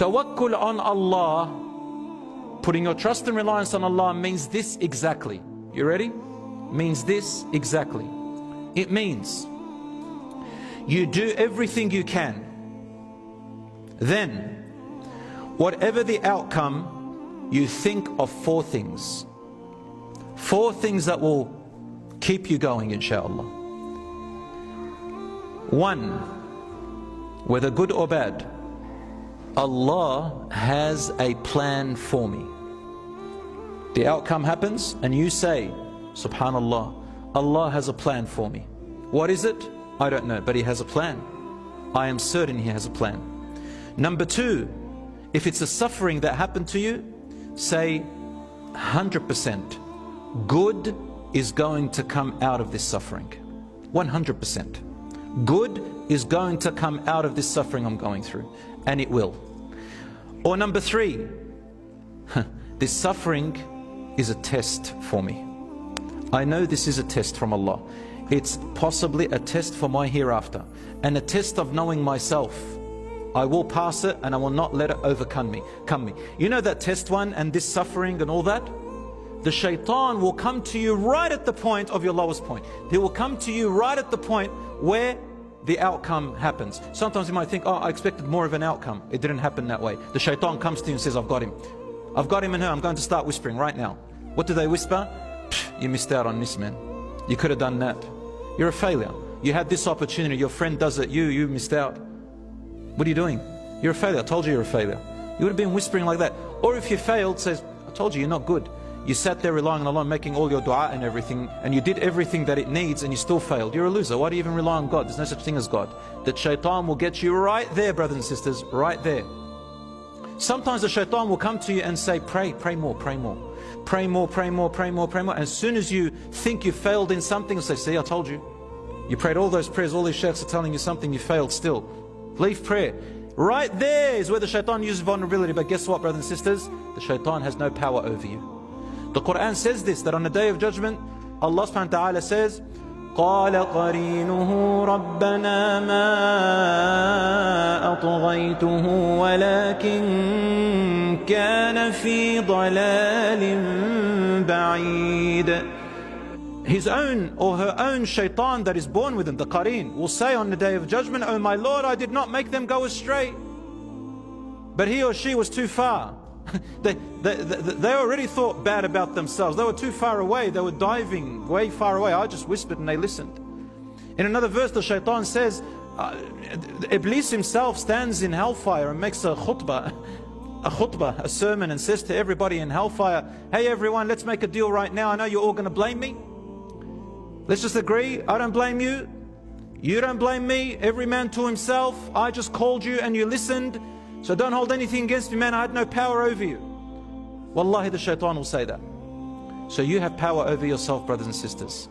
Tawakkul on Allah, putting your trust and reliance on Allah, means this exactly. You ready? Means this exactly. It means you do everything you can. Then, whatever the outcome, you think of 4 things. 4 things that will keep you going, inshallah. 1, whether good or bad, Allah has a plan for me. The outcome happens and you say, Subhanallah, Allah has a plan for me. What is it? I don't know, but He has a plan. I am certain He has a plan. Number 2, if it's a suffering that happened to you, say 100% good is going to come out of this suffering. 100%. Good is going to come out of this suffering I'm going through, and it will. Or number 3, this suffering is a test for me. I know this is a test from Allah. It's possibly a test for my hereafter, and a test of knowing myself. I will pass it and I will not let it overcome me. You know that test one and this suffering and all that? The shaitan will come to you right at the point of your lowest point. He will come to you right at the point where the outcome happens. Sometimes you might think, oh, I expected more of an outcome. It didn't happen that way. The shaitan comes to you and says, I've got him. I've got him and her. I'm going to start whispering right now. What do they whisper? You missed out on this, man. You could have done that. You're a failure. You had this opportunity. Your friend does it. You missed out. What are you doing? You're a failure. I told you you're a failure. You would have been whispering like that. Or if you failed, says, I told you you're not good. You sat there relying on Allah, making all your dua and everything, and you did everything that it needs and you still failed. You're a loser. Why do you even rely on God? There's no such thing as God. That shaitan will get you right there, brothers and sisters, right there. Sometimes the shaitan will come to you and say, pray more, pray more. Pray more, pray more, pray more, pray more. As soon as you think you failed in something, you'll say, see, I told you. You prayed all those prayers, all these sheikhs are telling you something, you failed still. Leave prayer. Right there is where the shaitan uses vulnerability. But guess what, brothers and sisters? The shaitan has no power over you. The Quran says this, that on the day of judgment, Allah subhanahu wa ta'ala says, قال قرينه ربنا ما أطغيته ولكن كان في ضلال بعيد. His own or her own shaitan that is born within, the qareen, will say on the day of judgment, oh my Lord, I did not make them go astray, but he or she was too far. They already thought bad about themselves. They were too far away. They were diving way far away. I just whispered and they listened. In another verse, the shaitan says, Iblis himself stands in hellfire and makes a khutbah, a sermon, and says to everybody in hellfire, hey everyone, let's make a deal right now. I know you're all going to blame me. Let's just agree. I don't blame you. You don't blame me. Every man to himself. I just called you and you listened. So don't hold anything against me, man. I had no power over you. Wallahi, the shaitan will say that. So you have power over yourself, brothers and sisters.